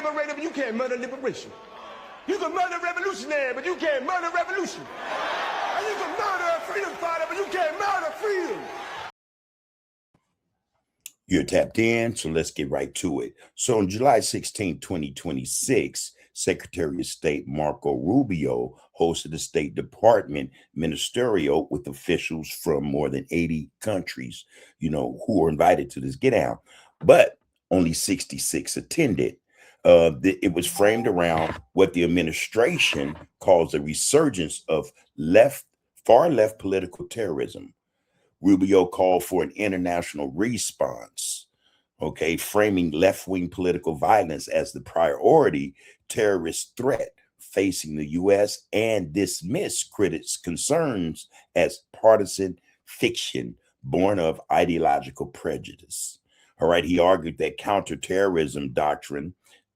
liberator, but you can't murder liberation. You can murder revolutionary, but you can't murder revolution. And you can murder a freedom fighter, but you can't murder freedom. You're tapped in, so let's get right to it. So on July 16, 2026, Secretary of State Marco Rubio hosted a State Department ministerial with officials from more than 80 countries, who were invited to this get down, but only 66 attended. It was framed around what the administration calls a resurgence of far left political terrorism. Rubio called for an international response, framing left-wing political violence as the priority terrorist threat facing the U.S. and dismissed critics' concerns as partisan fiction born of ideological prejudice. All right, he argued that counterterrorism doctrine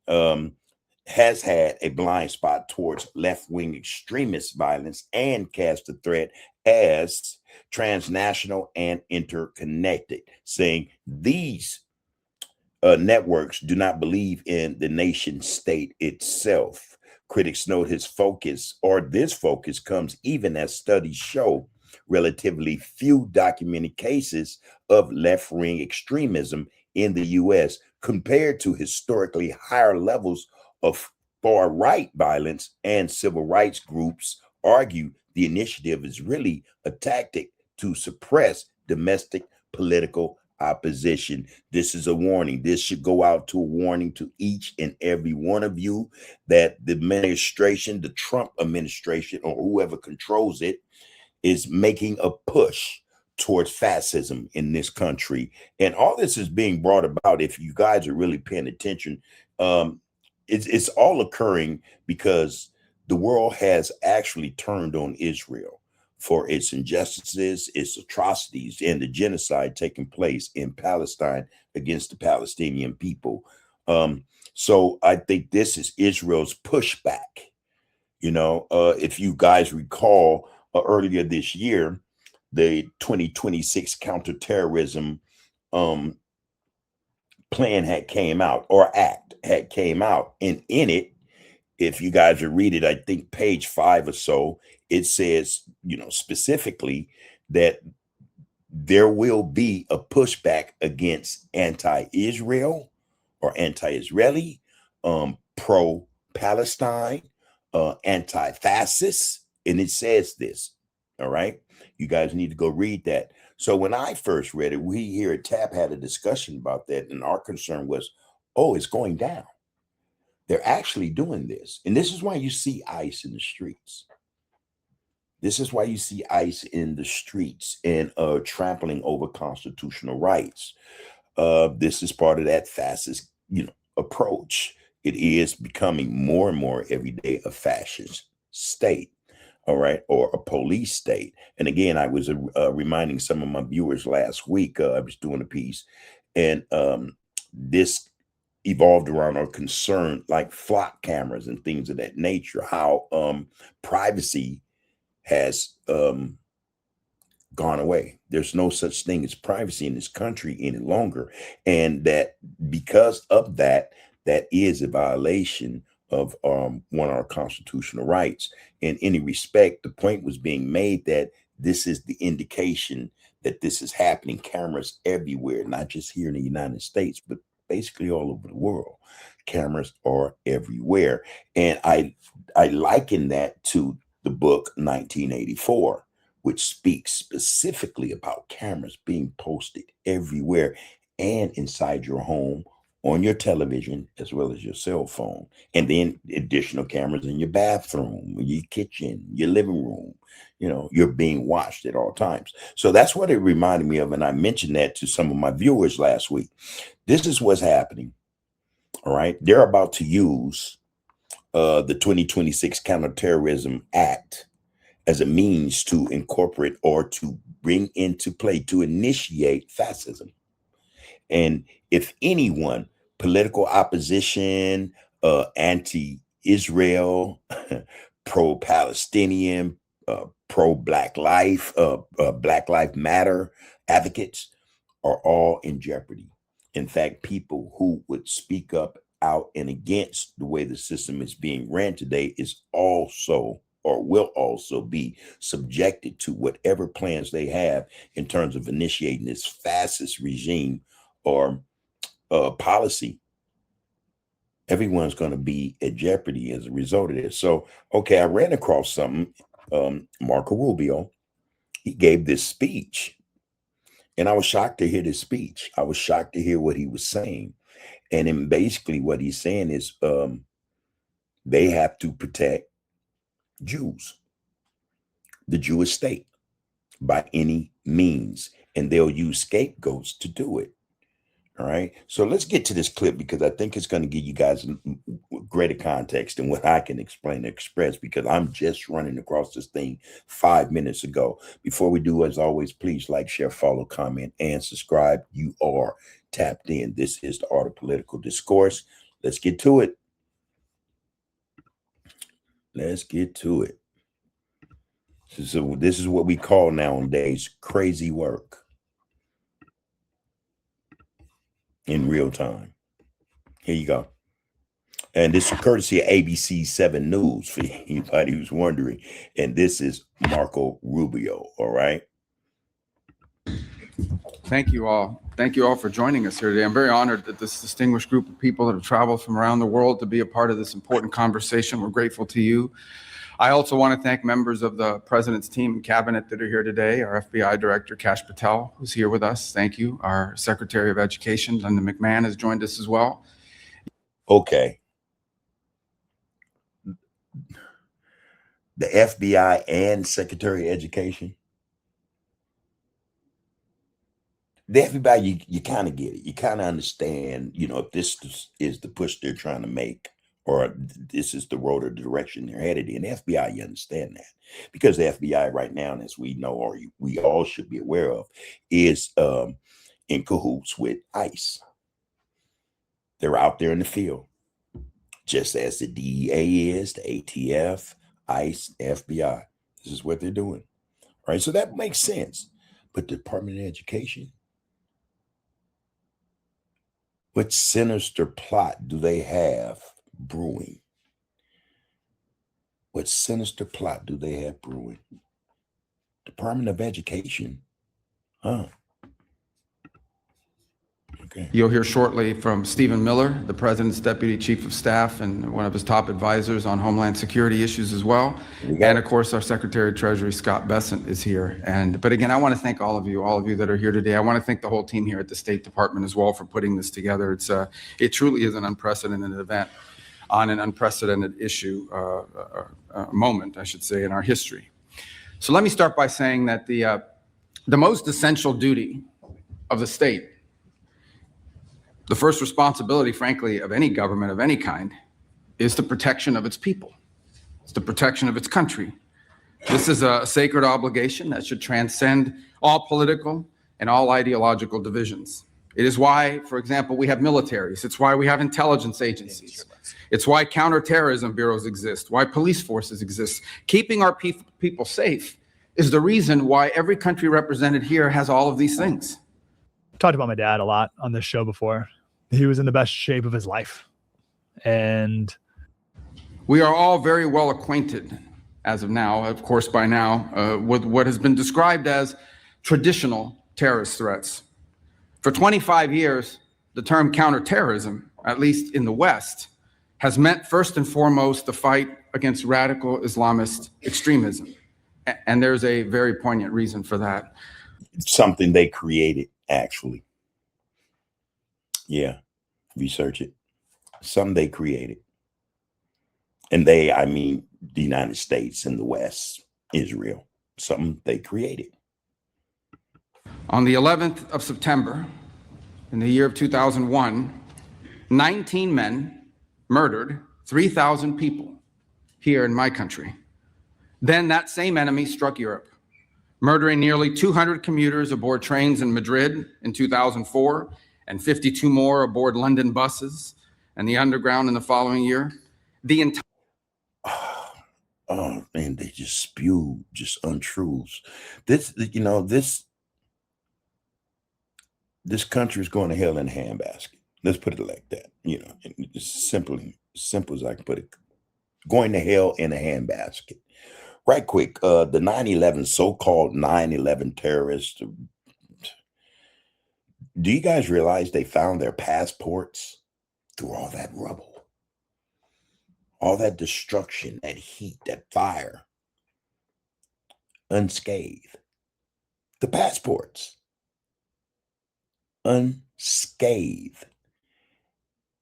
has had a blind spot towards left-wing extremist violence and cast the threat as transnational and interconnected, saying these networks do not believe in the nation state itself. Critics note this focus comes even as studies show relatively few documented cases of left-wing extremism in the U.S. compared to historically higher levels of far-right violence, and civil rights groups argue the initiative is really a tactic to suppress domestic political opposition. This is a warning. This should go out to a warning to each and every one of you that the administration, the Trump administration, or whoever controls it, is making a push towards fascism in this country. And all this is being brought about, if you guys are really paying attention, it's all occurring because the world has actually turned on Israel for its injustices, its atrocities, and the genocide taking place in Palestine against the Palestinian people. So I think this is Israel's pushback. If you guys recall, earlier this year, the 2026 counterterrorism plan had came out, or act had came out, and in it, if you guys will read it, I think page 5 or so, it says, specifically that there will be a pushback against anti-Israel or anti-Israeli, pro-Palestine, anti-fascist, and it says this. All right, you guys need to go read that. So when I first read it, we here at TAP had a discussion about that, and our concern was, it's going down. They're actually doing this. And this is why you see ICE in the streets. This is why you see ICE in the streets and trampling over constitutional rights. This is part of that fascist, approach. It is becoming more and more every day a fascist state, all right, or a police state. And again, I was reminding some of my viewers last week, I was doing a piece, and this evolved around our concern like flock cameras and things of that nature, how privacy has gone away. There's no such thing as privacy in this country any longer. And that because of that, that is a violation of one of our constitutional rights. In any respect, the point was being made that this is the indication that this is happening. Cameras everywhere, not just here in the United States, but basically all over the world. Cameras are everywhere. And I liken that to the book 1984, which speaks specifically about cameras being posted everywhere and inside your home, on your television, as well as your cell phone. And then additional cameras in your bathroom, your kitchen, your living room. You're being watched at all times. So that's what it reminded me of. And I mentioned that to some of my viewers last week. This is what's happening. All right. They're about to use the 2026 Counterterrorism Act as a means to incorporate or to bring into play, to initiate fascism. And if anyone, political opposition, anti-Israel, pro-Palestinian, pro-Black life, Black Lives Matter advocates are all in jeopardy. In fact, people who would speak up out and against the way the system is being ran today is also or will also be subjected to whatever plans they have in terms of initiating this fascist regime or policy. Everyone's going to be at jeopardy as a result of this. So, okay, I ran across something. Marco Rubio, he gave this speech, and I was shocked to hear this speech. I was shocked to hear what he was saying. And then basically what he's saying is they have to protect Jews, the Jewish state, by any means, and they'll use scapegoats to do it. All right. So let's get to this clip because I think it's going to give you guys greater context than what I can explain and express because I'm just running across this thing 5 minutes ago. Before we do, as always, please like, share, follow, comment, and subscribe. You are tapped in. This is the Art of Political Discourse. Let's get to it. Let's get to it. So this is what we call nowadays crazy work. In real time. Here you go. And this is courtesy of ABC 7 News for anybody who's wondering. And this is Marco Rubio. All right. Thank you all. Thank you all for joining us here today. I'm very honored that this distinguished group of people that have traveled from around the world to be a part of this important conversation. We're grateful to you. I also want to thank members of the President's team and cabinet that are here today. Our FBI Director, Kash Patel, who's here with us. Thank you. Our Secretary of Education, Linda McMahon, has joined us as well. Okay. The FBI and Secretary of Education. The FBI, you kind of get it. You kind of understand, you know, if this is the push they're trying to make, or this is the road or the direction they're headed in. The FBI, you understand that. Because the FBI right now, as we know, or we all should be aware of, is in cahoots with ICE. They're out there in the field. Just as the DEA is, the ATF, ICE, FBI. This is what they're doing. All right, so that makes sense. But the Department of Education, what sinister plot do they have brewing? What sinister plot do they have brewing? Department of Education? Huh. Okay. You'll hear shortly from Stephen Miller, the President's Deputy Chief of Staff and one of his top advisors on Homeland Security issues as well. And of course, our Secretary of Treasury, Scott Bessent, is here. But again, I want to thank all of you that are here today. I want to thank the whole team here at the State Department as well for putting this together. It truly is an unprecedented event on an unprecedented issue, moment, I should say, in our history. So let me start by saying that the most essential duty of the state, the first responsibility, frankly, of any government of any kind, is the protection of its people. It's the protection of its country. This is a sacred obligation that should transcend all political and all ideological divisions. It is why, for example, we have militaries. It's why we have intelligence agencies. It's why counterterrorism bureaus exist, why police forces exist. Keeping our people safe is the reason why every country represented here has all of these things. Talked about my dad a lot on this show before. He was in the best shape of his life. And we are all very well acquainted, as of now, of course, by now, with what has been described as traditional terrorist threats. For 25 years, the term counterterrorism, at least in the West, has meant first and foremost the fight against radical Islamist extremism. And there's a very poignant reason for that. It's something they created, actually. Yeah, research it. Something they created. And they, I mean, the United States and the West, Israel, something they created. On the 11th of September, in the year of 2001, 19 men murdered 3,000 people here in my country. Then that same enemy struck Europe, murdering nearly 200 commuters aboard trains in Madrid in 2004, and 52 more aboard London buses and the underground in the following year. The entire oh man, they just spew just untruths. This country is going to hell in a handbasket. Let's put it like that. You know, it's simple as I can put it. Going to hell in a handbasket. Right quick, the 9/11, so-called 9/11 terrorists. Do you guys realize they found their passports through all that rubble, all that destruction, that heat, that fire, unscathed? The passports, unscathed.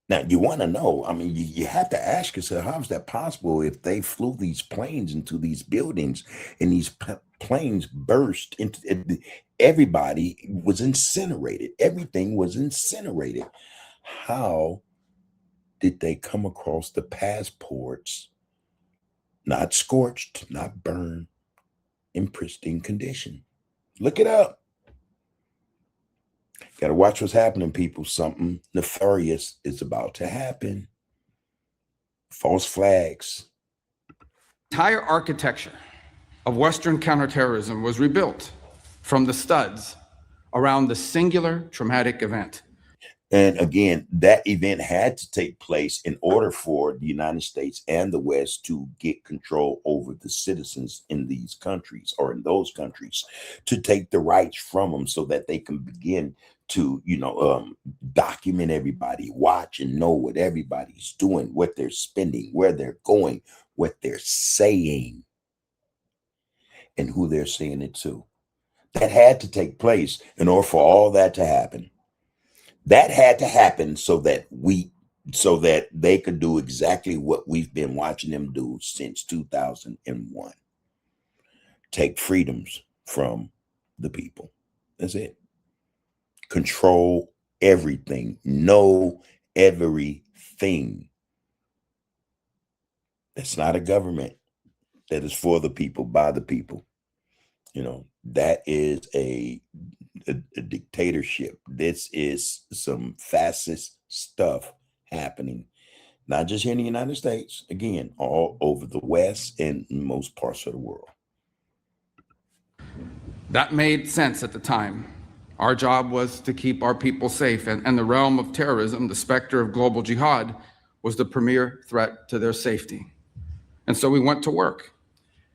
Now, you want to know, I mean, you have to ask yourself, how is that possible if they flew these planes into these buildings and these planes burst into, everybody was incinerated. Everything was incinerated. How did they come across the passports, not scorched, not burned, in pristine condition? Look it up. Got to watch what's happening, people. Something nefarious is about to happen. False flags. Entire architecture of Western counterterrorism was rebuilt from the studs around the singular traumatic event. And again, that event had to take place in order for the United States and the West to get control over the citizens in these countries, or in those countries, to take the rights from them so that they can begin to, document everybody, watch and know what everybody's doing, what they're spending, where they're going, what they're saying, and who they're saying it to. That had to take place in order for all that to happen. That had to happen so that they could do exactly what we've been watching them do since 2001. Take freedoms from the people. That's it. Control everything. Know everything. That's not a government. That is for the people, by the people. That is a dictatorship. This is some fascist stuff happening, not just here in the United States, again, all over the West and most parts of the world. That made sense at the time. Our job was to keep our people safe, and the realm of terrorism, the specter of global jihad, was the premier threat to their safety. And so we went to work.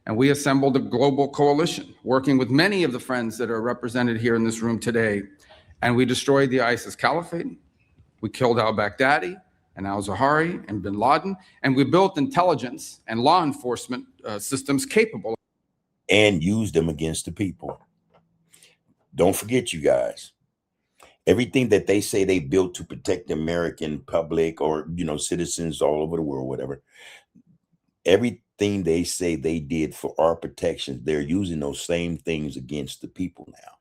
And we assembled a global coalition, working with many of the friends that are represented here in this room today. And we destroyed the ISIS caliphate. We killed al-Baghdadi and al-Zawahiri and bin Laden. And we built intelligence and law enforcement systems capable. And used them against the people. Don't forget, you guys, everything that they say they built to protect the American public or, citizens all over the world, whatever, everything they say they did for our protection, they're using those same things against the people now.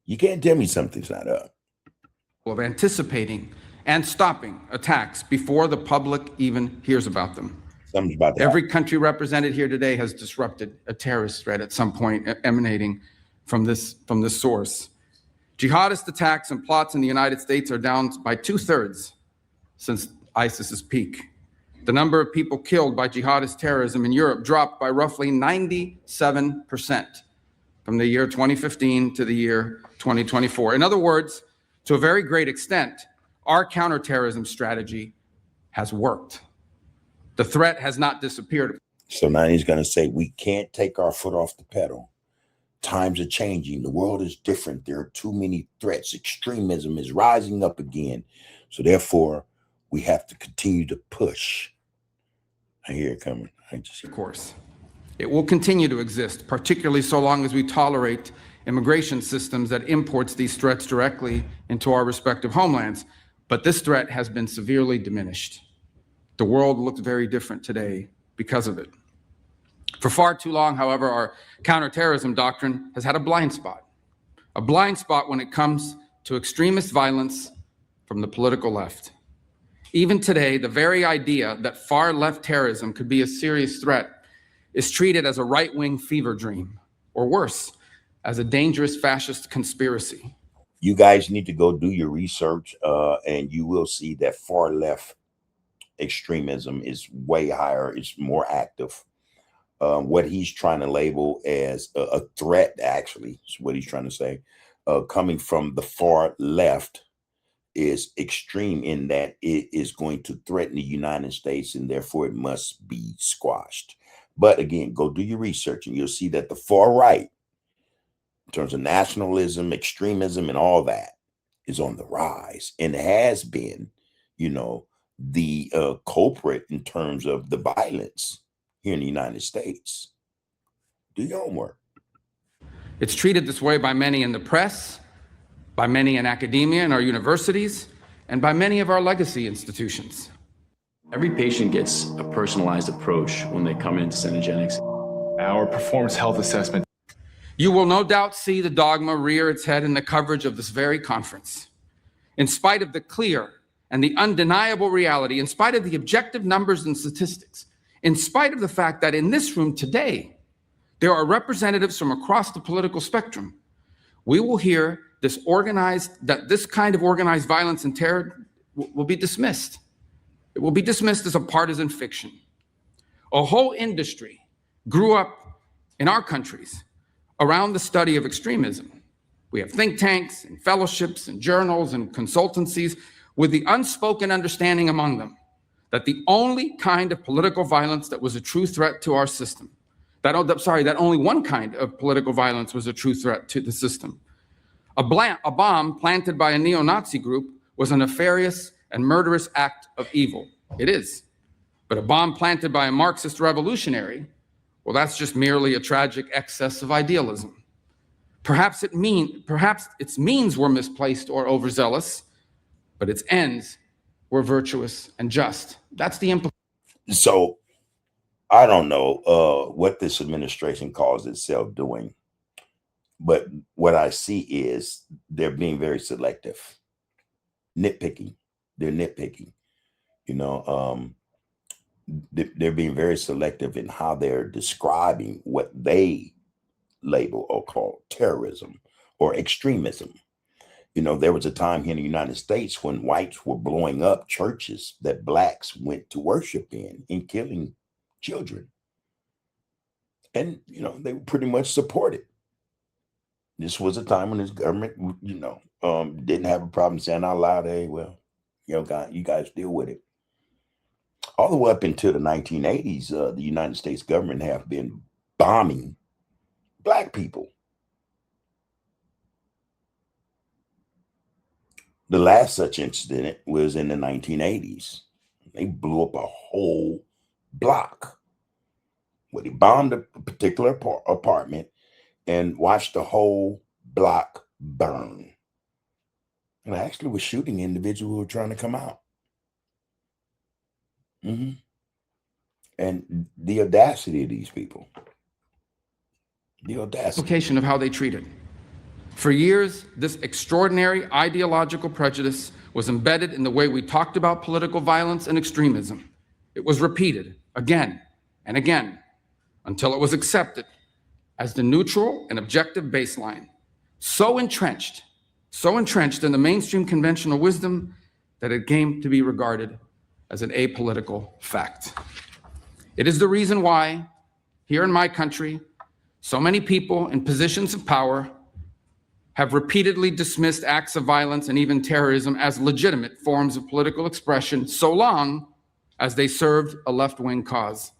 You can't tell me something's not up. Of anticipating and stopping attacks before the public even hears about them. Something's about to Every happen. country represented here today has disrupted a terrorist threat at some point emanating from this source. Jihadist attacks and plots in the United States are down by 2/3 since ISIS's peak. The number of people killed by jihadist terrorism in Europe dropped by roughly 97% from the year 2015 to the year 2024. In other words, to a very great extent, our counterterrorism strategy has worked. The threat has not disappeared. So now he's going to say, we can't take our foot off the pedal. Times are changing. The world is different. There are too many threats. Extremism is rising up again. So therefore, we have to continue to push. I hear it coming. Of course, it will continue to exist, particularly so long as we tolerate immigration systems that imports these threats directly into our respective homelands. But this threat has been severely diminished. The world looks very different today because of it. For far too long, however, our counterterrorism doctrine has had a blind spot when it comes to extremist violence from the political left. Even today, the very idea that far-left terrorism could be a serious threat is treated as a right-wing fever dream, or worse, as a dangerous fascist conspiracy. You guys need to go do your research, and you will see that far-left extremism is way higher. It's more active. What he's trying to label as a threat, actually, is what he's trying to say, coming from the far left, is extreme in that it is going to threaten the United States, and therefore it must be squashed. But again, go do your research and you'll see that the far right, in terms of nationalism, extremism, and all that, is on the rise and has been, the culprit in terms of the violence here in the United States. Do your homework. It's treated this way by many in the press, by many in academia and our universities, and by many of our legacy institutions. Every patient gets a personalized approach when they come into Cenegenics. Our performance health assessment. You will no doubt see the dogma rear its head in the coverage of this very conference. In spite of the clear and the undeniable reality, in spite of the objective numbers and statistics, in spite of the fact that in this room today, there are representatives from across the political spectrum, we will hear this kind of organized violence and terror will be dismissed. It will be dismissed as a partisan fiction. A whole industry grew up in our countries around the study of extremism. We have think tanks and fellowships and journals and consultancies with the unspoken understanding among them that the only kind of political violence that was a true threat to our system, that only one kind of political violence was a true threat to the system. A bomb planted by a neo-Nazi group was a nefarious and murderous act of evil. It is. But a bomb planted by a Marxist revolutionary, well, that's just merely a tragic excess of idealism. Perhaps its means were misplaced or overzealous, but its ends were virtuous and just. That's the implication. So I don't know what this administration calls itself doing, but what I see is they're being very selective, nitpicking. They're nitpicking, they're being very selective in how they're describing what they label or call terrorism or extremism. There was a time here in the United States when whites were blowing up churches that blacks went to worship in and killing children. And, they were pretty much supported. This was a time when this government, didn't have a problem saying out loud, hey, well, you guys deal with it. All the way up into the 1980s, the United States government have been bombing Black people. The last such incident was in the 1980s. They blew up a whole block where they bombed a particular apartment and watched the whole block burn. And I actually was shooting individuals who were trying to come out. And the audacity of these people. The audacity. Implication of how they treated. For years, this extraordinary ideological prejudice was embedded in the way we talked about political violence and extremism. It was repeated again and again until it was accepted as the neutral and objective baseline, so entrenched in the mainstream conventional wisdom that it came to be regarded as an apolitical fact. It is the reason why, here in my country, so many people in positions of power have repeatedly dismissed acts of violence and even terrorism as legitimate forms of political expression, so long as they served a left-wing cause.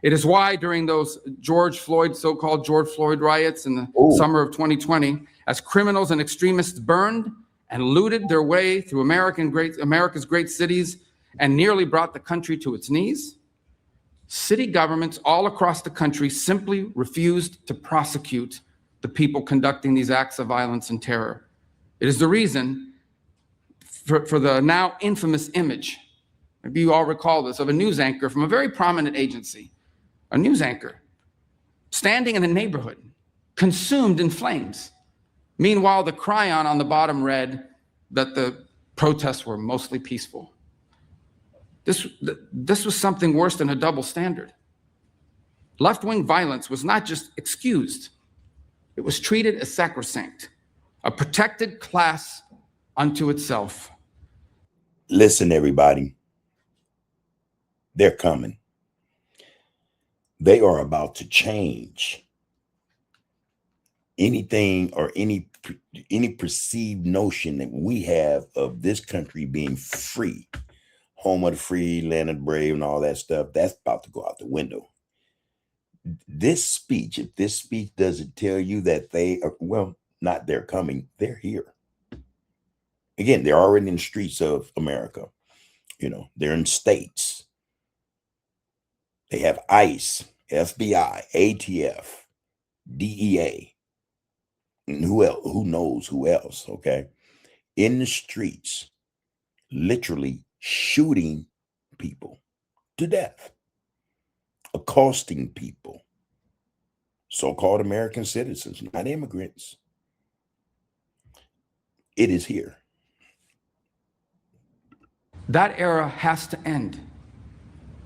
It is why during those so-called George Floyd riots in the summer of 2020, as criminals and extremists burned and looted their way through America's great cities and nearly brought the country to its knees, city governments all across the country simply refused to prosecute the people conducting these acts of violence and terror. It is the reason for the now infamous image, maybe you all recall this, of a news anchor from a very prominent agency, a news anchor standing in a neighborhood consumed in flames. Meanwhile, the chyron on the bottom read that the protests were mostly peaceful. This was something worse than a double standard. Left-wing violence was not just excused, it was treated as sacrosanct, a protected class unto itself. Listen, everybody, they're coming. They are about to change anything or any any perceived notion that we have of this country being free, home of the free, land of the brave, and all that stuff, that's about to go out the window. This speech, if this speech doesn't tell you that they are, well, not they're coming, they're here. Again, they're already in the streets of America. You know, they're in states. They have ICE, FBI, ATF, DEA, and who else? Who knows who else? Okay, in the streets, literally shooting people to death, accosting people, so-called American citizens, not immigrants. It is here. That era has to end.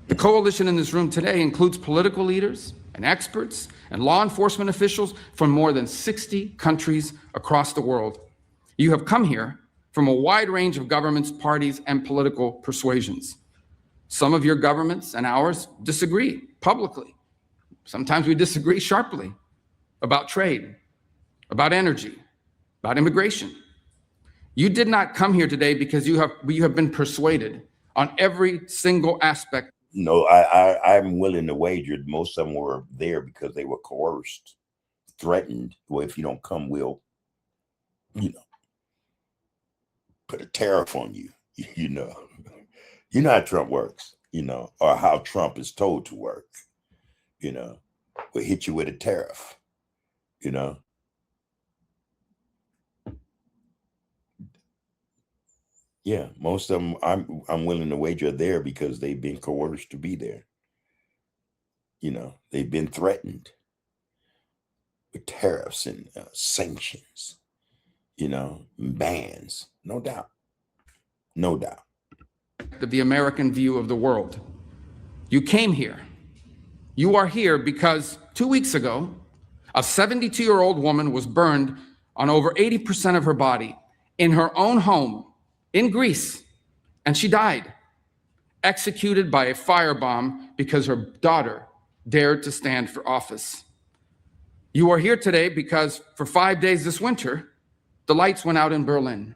The coalition in this room today includes political leaders and experts and law enforcement officials from more than 60 countries across the world. You have come here from a wide range of governments, parties, and political persuasions. Some of your governments and ours disagree publicly. Sometimes we disagree sharply about trade, about energy, about immigration. You did not come here today because you have been persuaded on every single aspect. No, I'm willing to wager most of them were there because they were coerced, threatened. Well, if you don't come, we'll, put a tariff on you. You know how Trump works, or how Trump is told to work. We'll hit you with a tariff. Yeah, most of them I'm willing to wager are there because they've been coerced to be there. They've been threatened with tariffs and sanctions, bans. No doubt. No doubt. The American view of the world. You came here. You are here because 2 weeks ago, a 72-year-old woman was burned on over 80% of her body in her own home in Greece, and she died, executed by a firebomb because her daughter dared to stand for office. You are here today because for 5 days this winter, the lights went out in Berlin,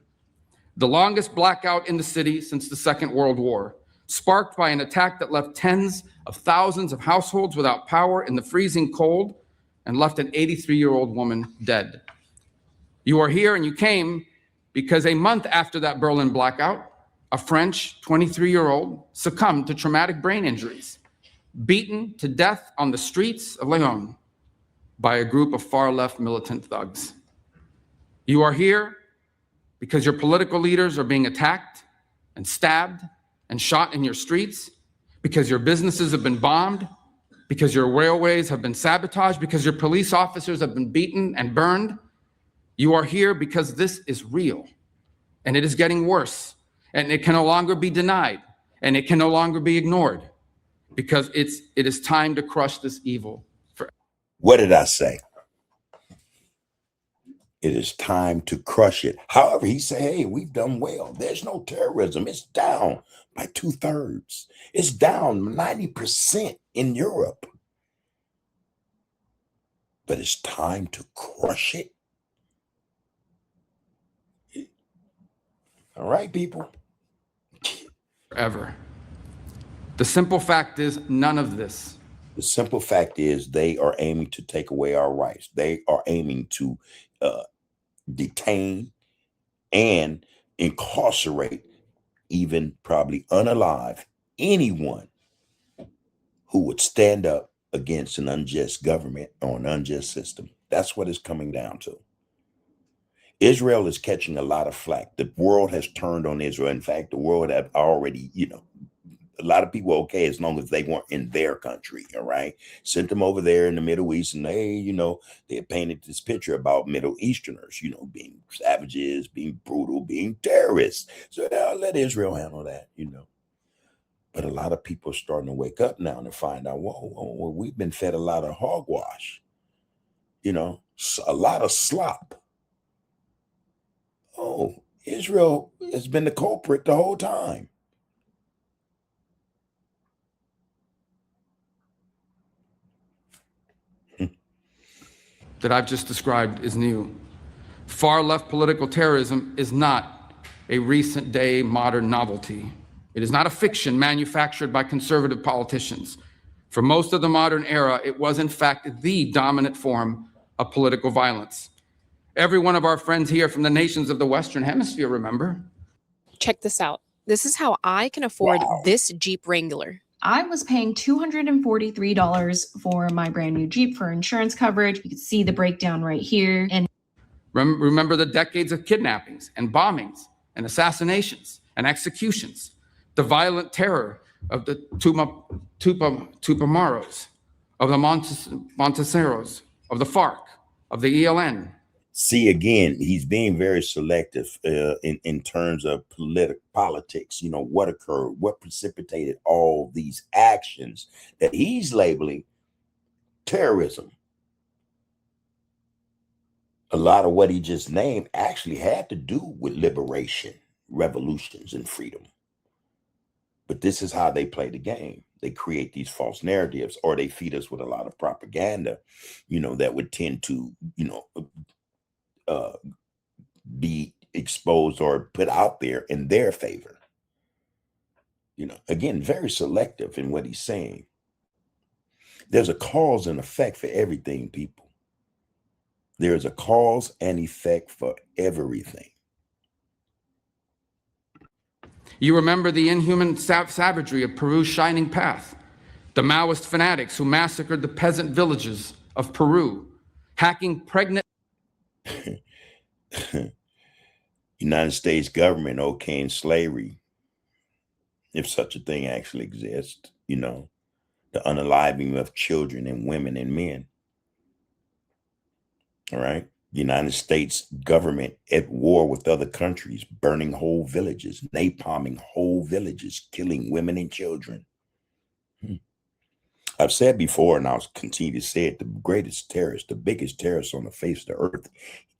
the longest blackout in the city since the Second World War, sparked by an attack that left tens of thousands of households without power in the freezing cold and left an 83-year-old woman dead. You are here and you came because a month after that Berlin blackout, a French 23-year-old succumbed to traumatic brain injuries, beaten to death on the streets of Lyon by a group of far-left militant thugs. You are here because your political leaders are being attacked and stabbed and shot in your streets, because your businesses have been bombed, because your railways have been sabotaged, because your police officers have been beaten and burned. You are here because this is real, and it is getting worse, and it can no longer be denied, and it can no longer be ignored, because it is time to crush this evil. What did I say? It is time to crush it. However, he said, hey, we've done well. There's no terrorism. It's down by 2/3. It's down 90% in Europe. But it's time to crush it. All right, people. Ever. The simple fact is none of this. The simple fact is they are aiming to take away our rights. They are aiming to detain and incarcerate, even probably unalive, anyone who would stand up against an unjust government or an unjust system. That's what it's coming down to. Israel is catching a lot of flack. The world has turned on Israel. In fact, the world have already, a lot of people are okay as long as they weren't in their country, all right? Sent them over there in the Middle East, and they painted this picture about Middle Easterners, being savages, being brutal, being terrorists. So let Israel handle that, But a lot of people are starting to wake up now and find out, whoa, we've been fed a lot of hogwash, a lot of slop. Oh, Israel has been the culprit the whole time. That I've just described is new. Far-left political terrorism is not a recent-day modern novelty. It is not a fiction manufactured by conservative politicians. For most of the modern era, it was in fact the dominant form of political violence. Every one of our friends here from the nations of the Western Hemisphere, remember? Check this out. This is how I can afford this Jeep Wrangler. I was paying $243 for my brand new Jeep for insurance coverage. You can see the breakdown right here. And remember the decades of kidnappings and bombings and assassinations and executions, the violent terror of the Tupamaros, of the Monteseros, of the FARC, of the ELN. See, again, he's being very selective in terms of politics. You know, what occurred, what precipitated all these actions that he's labeling terrorism. A lot of what he just named actually had to do with liberation, revolutions, and freedom. But this is how they play the game. They create these false narratives, or they feed us with a lot of propaganda, you know, that would tend to, you know, be exposed or put out there in their favor. You know, again, very selective in what he's saying. There's a cause and effect for everything, people. There's a cause and effect for everything. You remember the inhuman savagery of Peru's Shining Path, the Maoist fanatics who massacred the peasant villages of Peru, hacking pregnant. United States government okaying slavery, if such a thing actually exists, you know, the unaliving of children and women and men. All right. The United States government at war with other countries, burning whole villages, napalming whole villages, killing women and children. I've said before, and I'll continue to say it, the greatest terrorist, the biggest terrorist on the face of the earth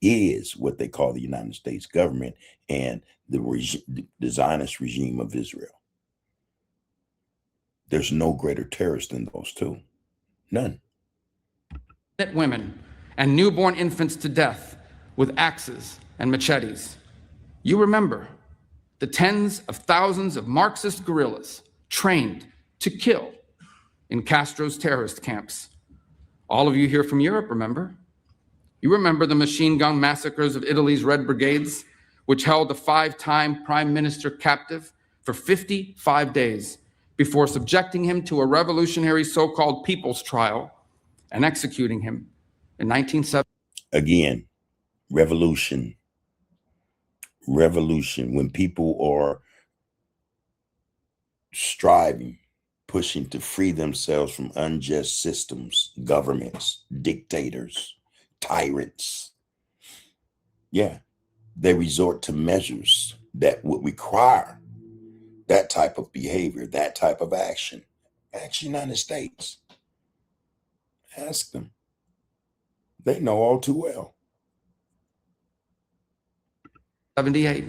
is what they call the United States government and the Zionist regime of Israel. There's no greater terrorist than those two. None. Women and newborn infants to death with axes and machetes. You remember the tens of thousands of Marxist guerrillas trained to kill in Castro's terrorist camps. All of you here from Europe, remember? You remember the machine gun massacres of Italy's Red Brigades, which held the 5-time prime minister captive for 55 days before subjecting him to a revolutionary so-called people's trial and executing him in 1970. Again, revolution. When people are striving, pushing to free themselves from unjust systems, governments, dictators, tyrants. Yeah, they resort to measures that would require that type of behavior, that type of action. Ask the United States. Ask them. They know all too well. 78.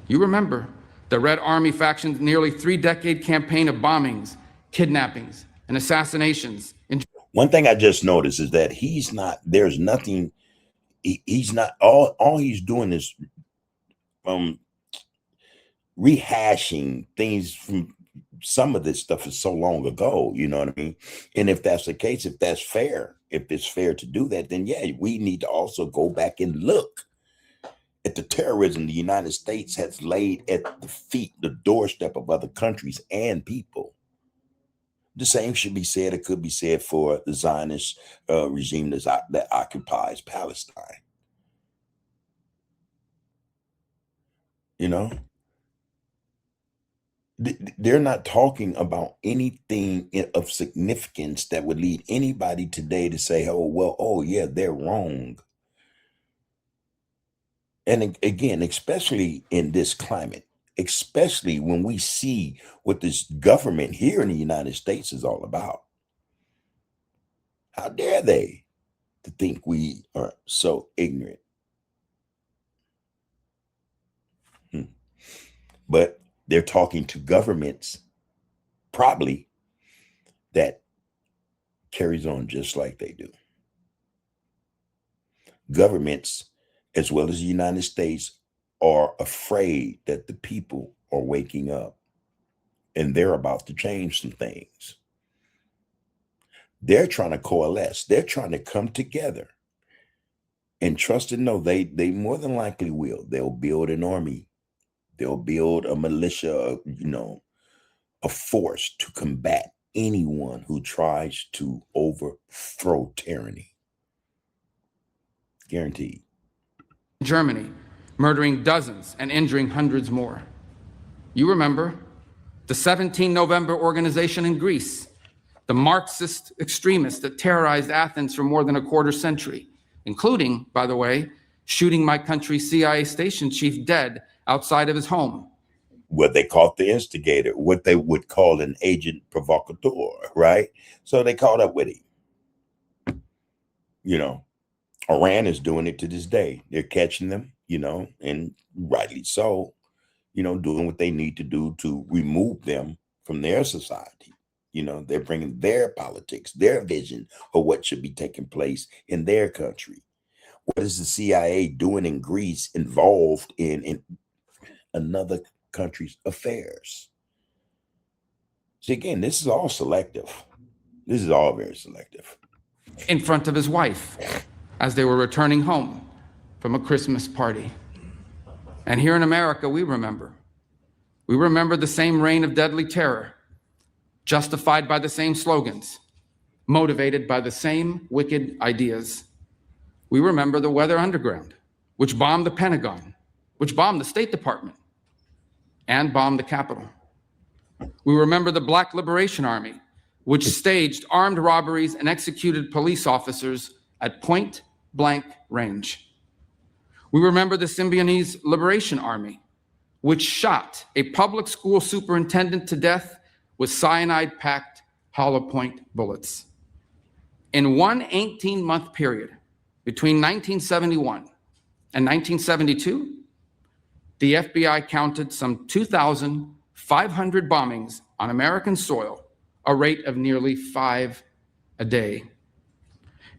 You remember the Red Army faction's nearly 3-decade campaign of bombings, kidnappings, and assassinations. One thing I just noticed is that he's not all he's doing is rehashing things from some of this stuff is so long ago, you know what I mean? And if that's the case, if that's fair, if it's fair to do that, then yeah, we need to also go back and look at the terrorism the United States has laid at the feet, the doorstep of other countries and people. The same should be said, it could be said for the Zionist regime that occupies Palestine. You know? They're not talking about anything of significance that would lead anybody today to say, oh yeah, they're wrong. And again, especially in this climate, especially when we see what this government here in the United States is all about. How dare they to think we are so ignorant? But they're talking to governments probably that carries on just like they do. Governments as well as the United States, are afraid that the people are waking up and they're about to change some things. They're trying to coalesce. They're trying to come together and trust and know they more than likely will. They'll build an army. They'll build a militia, a force to combat anyone who tries to overthrow tyranny. Guaranteed. Germany, murdering dozens and injuring hundreds more. You remember the 17 November organization in Greece, the Marxist extremists that terrorized Athens for more than a quarter century, including, by the way, shooting my country's CIA station chief dead outside of his home. Well, they caught the instigator, what they would call an agent provocateur, right? So they caught up with him. Iran is doing it to this day. They're catching them, and rightly so, doing what they need to do to remove them from their society. They're bringing their politics, their vision of what should be taking place in their country. What is the CIA doing in Greece involved in another country's affairs? See, again, this is all selective. This is all very selective. In front of his wife as they were returning home from a Christmas party. And here in America, we remember. We remember the same reign of deadly terror, justified by the same slogans, motivated by the same wicked ideas. We remember the Weather Underground, which bombed the Pentagon, which bombed the State Department, and bombed the Capitol. We remember the Black Liberation Army, which staged armed robberies and executed police officers at point-blank range. We remember the Symbionese Liberation Army, which shot a public school superintendent to death with cyanide-packed hollow point bullets. In one 18-month period between 1971 and 1972, the FBI counted some 2,500 bombings on American soil, a rate of nearly 5 a day.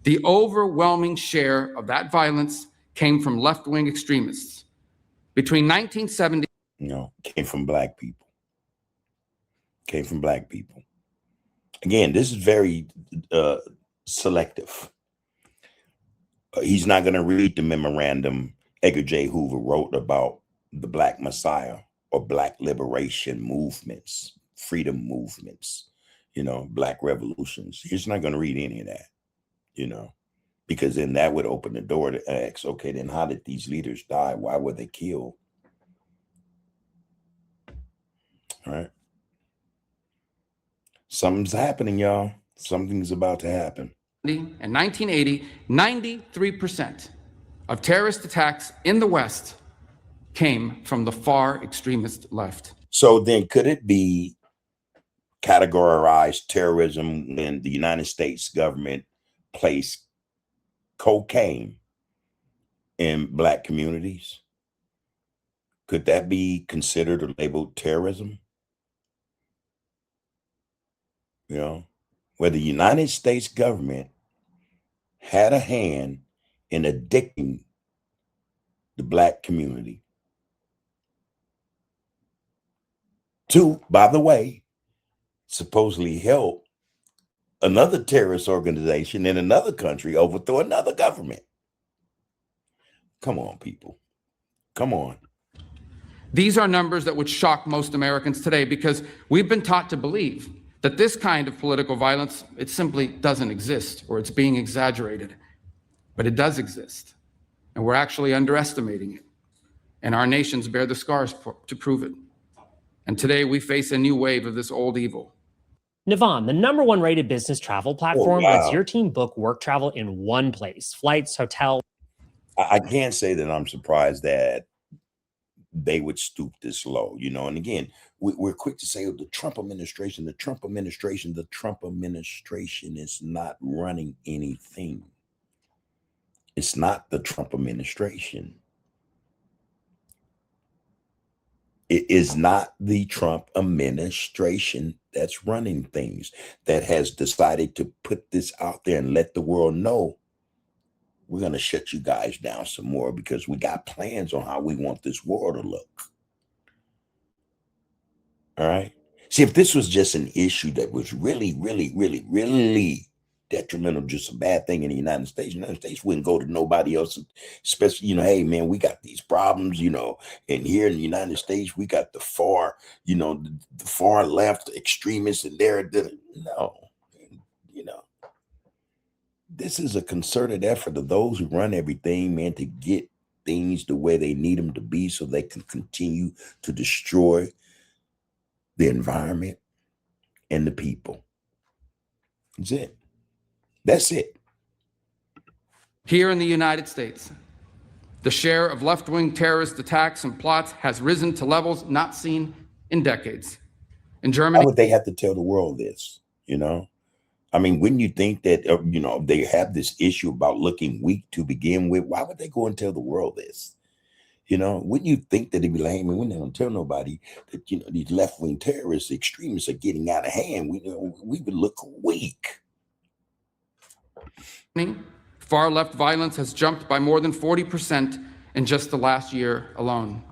The overwhelming share of that violence came from left-wing extremists. Between 1970... came from black people. Came from black people. Again, this is very selective. He's not going to read the memorandum Edgar J. Hoover wrote about the Black Messiah or Black liberation movements, freedom movements, Black revolutions. He's not going to read any of that, because then that would open the door to ask, okay, then how did these leaders die? Why were they killed? All right. Something's happening, y'all. Something's about to happen. In 1980, 93% of terrorist attacks in the West came from the far extremist left. So then could it be categorized terrorism when the United States government placed cocaine in Black communities? Could that be considered or labeled terrorism? Where the United States government had a hand in addicting the Black community to, by the way, supposedly help another terrorist organization in another country overthrow another government. Come on, people. Come on. These are numbers that would shock most Americans today because we've been taught to believe that this kind of political violence, it simply doesn't exist or it's being exaggerated. But it does exist, and we're actually underestimating it. And our nations bear the scars to prove it. And today we face a new wave of this old evil. Navan, the #1 rated business travel platform, lets your team book work travel in one place. Flights, hotels. I can't say that I'm surprised that they would stoop this low, and again, we're quick to say, oh, the Trump administration is not running anything. It's not the Trump administration. It is not the Trump administration that's running things, that has decided to put this out there and let the world know we're going to shut you guys down some more because we got plans on how we want this world to look. All right. See, if this was just an issue that was really, really, really, really detrimental, just a bad thing in the United States wouldn't go to nobody else, especially, hey, man, we got these problems, and here in the United States, we got the far, the far left extremists and no, this is a concerted effort of those who run everything, man, to get things the way they need them to be so they can continue to destroy the environment and the people. That's it. That's it. Here in the United States, the share of left-wing terrorist attacks and plots has risen to levels not seen in decades. In Germany, why would they have to tell the world this? I mean, wouldn't you think that, they have this issue about looking weak to begin with? Why would they go and tell the world this? Wouldn't you think that they'd be like, hey, man, we don't tell nobody that, these left-wing terrorists, extremists are getting out of hand. We would look weak. Far left violence has jumped by more than 40% in just the last year alone.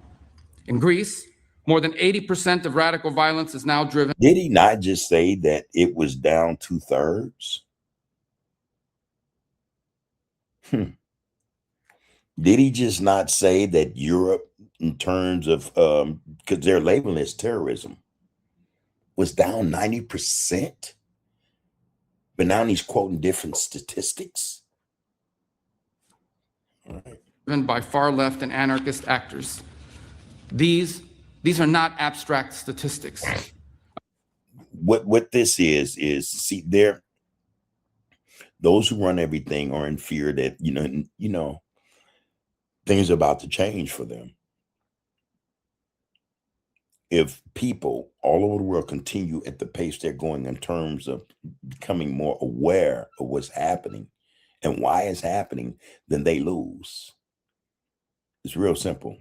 In Greece, more than 80% of radical violence is now driven. Did he not just say that it was down 2/3? Did he just not say that Europe, in terms of, because they're labeling it as terrorism, was down 90%? But now he's quoting different statistics. All right. Driven by far left and anarchist actors. These are not abstract statistics. What this is see, those who run everything are in fear that things are about to change for them. If people all over the world continue at the pace they're going in terms of becoming more aware of what's happening and why it's happening, then they lose. It's real simple.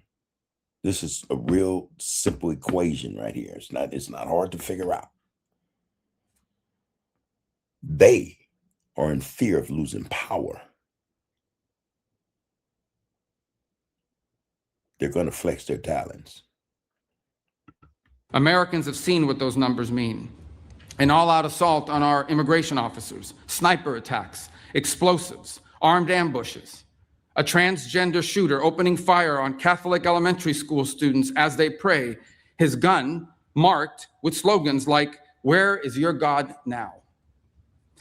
This is a real simple equation right here. It's not hard to figure out. They are in fear of losing power. They're going to flex their talents. Americans have seen what those numbers mean. An all-out assault on our immigration officers, sniper attacks, explosives, armed ambushes, a transgender shooter opening fire on Catholic elementary school students as they pray, his gun marked with slogans like, "Where is your God now?"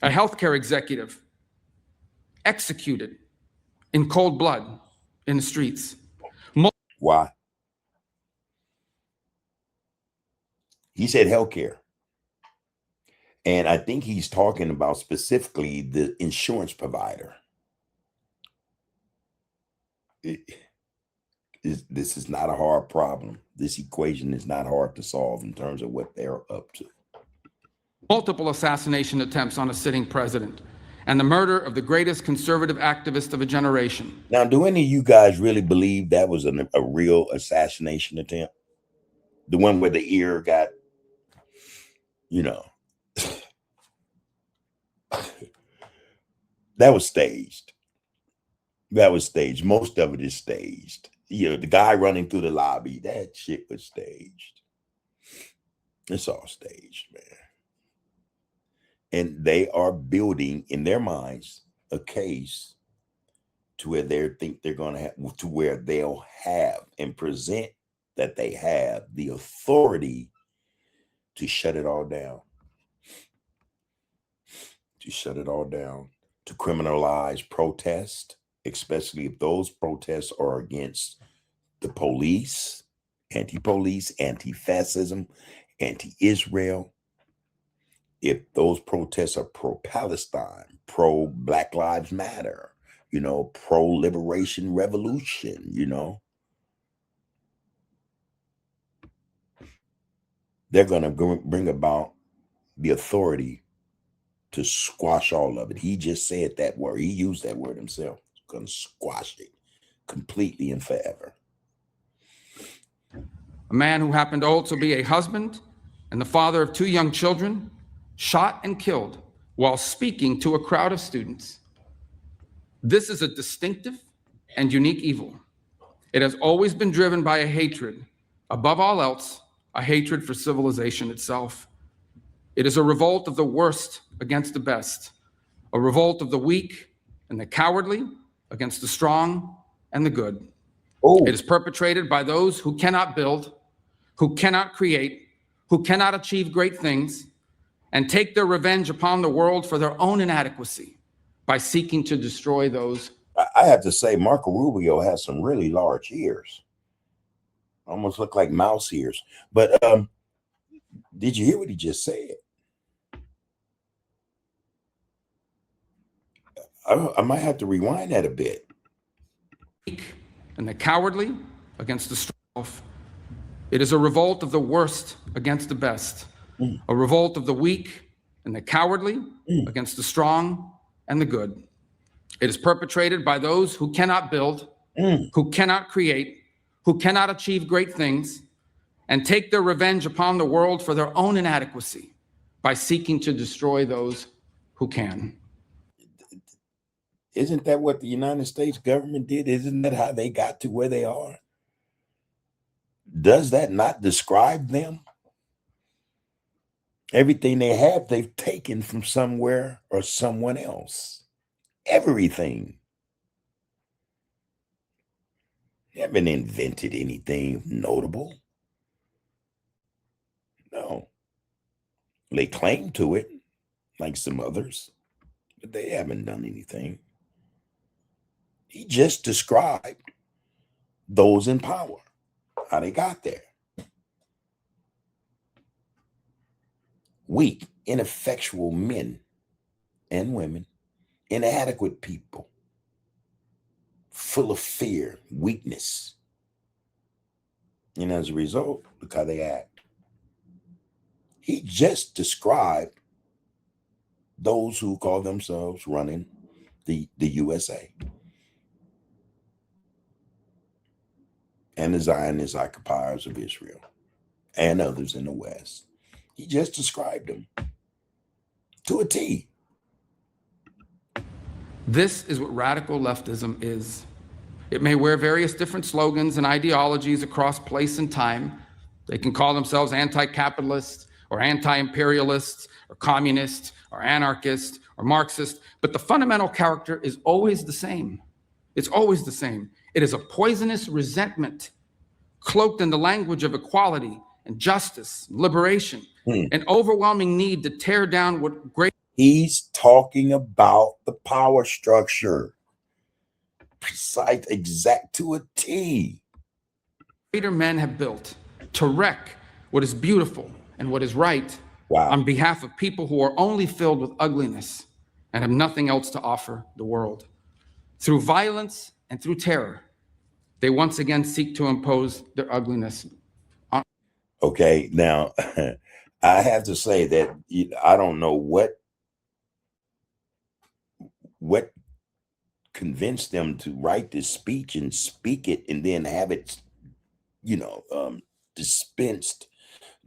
A healthcare executive executed in cold blood in the streets. Why? He said healthcare. And I think he's talking about specifically the insurance provider. This is not a hard problem. This equation is not hard to solve in terms of what they're up to. Multiple assassination attempts on a sitting president and the murder of the greatest conservative activist of a generation. Now, do any of you guys really believe that was a real assassination attempt? The one where the ear got, that was staged. That was staged. Most of it is staged. The guy running through the lobby, that shit was staged. It's all staged, man. And they are building in their minds a case to where they think they're going to have, to where they'll have and present that they have the authority to shut it all down. To shut it all down. To criminalize protest, especially if those protests are against the police, anti-police, anti-fascism, anti-Israel. If those protests are pro-Palestine, pro-Black Lives Matter, pro-liberation revolution, they're going to bring about the authority to squash all of it. He just said that word. He used that word himself. He's going to squash it completely and forever. A man who happened to also be a husband and the father of 2 young children, shot and killed while speaking to a crowd of students. This is a distinctive and unique evil. It has always been driven by a hatred, above all else, a hatred for civilization itself. It is a revolt of the worst against the best, a revolt of the weak and the cowardly against the strong and the good. Oh, It is perpetrated by those who cannot build, who cannot create, who cannot achieve great things, and take their revenge upon the world for their own inadequacy by seeking to destroy those. I have to say, Marco Rubio has some really large ears. Almost look like mouse ears. But did you hear what he just said? I might have to rewind that a bit. And the cowardly against the strong. It is a revolt of the worst against the best, a revolt of the weak and the cowardly against the strong and the good. It is perpetrated by those who cannot build, who cannot create, who cannot achieve great things, and take their revenge upon the world for their own inadequacy by seeking to destroy those who can. Isn't that what the United States government did? Isn't that how they got to where they are? Does that not describe them? Everything they have, they've taken from somewhere or someone else. Everything. They haven't invented anything notable. No. They claim to it, like some others, but they haven't done anything. He just described those in power, how they got there. Weak, ineffectual men and women, inadequate people, full of fear, weakness. And as a result, look how they act. He just described those who call themselves running the USA. And the Zionist occupiers of Israel and others in the West. He just described them to a T. This is what radical leftism is. It may wear various different slogans and ideologies across place and time. They can call themselves anti-capitalist or anti-imperialist or communist or anarchist or Marxist, but the fundamental character is always the same. It's always the same. It is a poisonous resentment cloaked in the language of equality and justice, liberation, an overwhelming need to tear down what great. He's talking about the power structure. Precise, exact to a T. Greater men have built to wreck what is beautiful and what is right on behalf of people who are only filled with ugliness and have nothing else to offer the world. Through violence and through terror, they once again seek to impose their ugliness on. Okay, now I have to say that I don't know what convinced them to write this speech and speak it and then have it,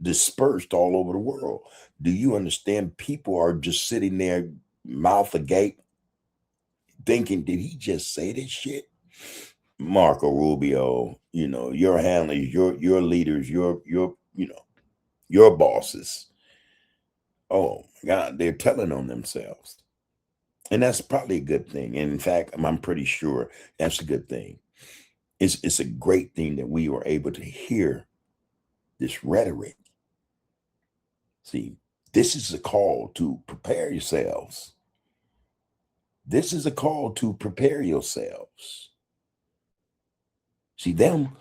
dispersed all over the world. Do you understand? People are just sitting there, mouth agape, thinking, did he just say this shit? Marco Rubio, your handlers, your leaders, your bosses. Oh my God, they're telling on themselves. And that's probably a good thing. And in fact, I'm pretty sure that's a good thing. It's a great thing that we were able to hear this rhetoric. See, this is a call to prepare yourselves. This is a call to prepare yourselves. See them,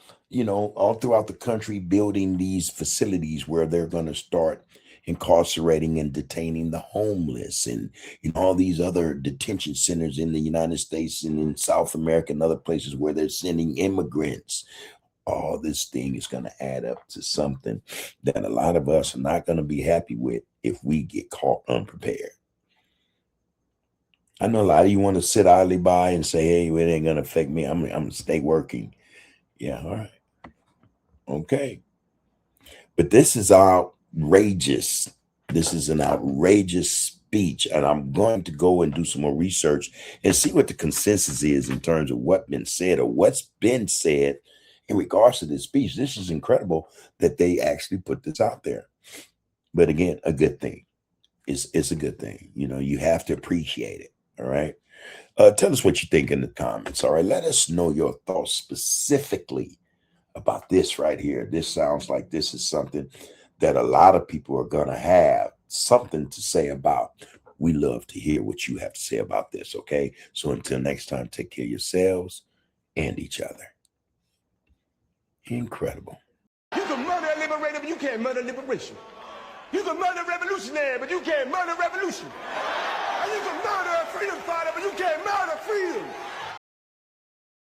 all throughout the country building these facilities where they're going to start incarcerating and detaining the homeless and all these other detention centers in the United States and in South America and other places where they're sending immigrants. All this thing is going to add up to something that a lot of us are not going to be happy with if we get caught unprepared. I know a lot of you want to sit idly by and say, hey, it ain't going to affect me. I'm going to stay working. Yeah, all right. Okay. But this is outrageous. This is an outrageous speech, and I'm going to go and do some more research and see what the consensus is in terms of what's been said or what's been said in regards to this speech. This is incredible that they actually put this out there. But again, a good thing. It's a good thing. You know, you have to appreciate it. All right. Tell us what you think in the comments. All right. Let us know your thoughts specifically about this right here. This sounds like this is something that a lot of people are going to have something to say about. We love to hear what you have to say about this. Okay. So until next time, take care of yourselves and each other. Incredible. You can murder a liberator, but you can't murder liberation. You can murder a revolutionary, but you can't murder revolution. And you can murder a freedom fighter, but you can't murder freedom.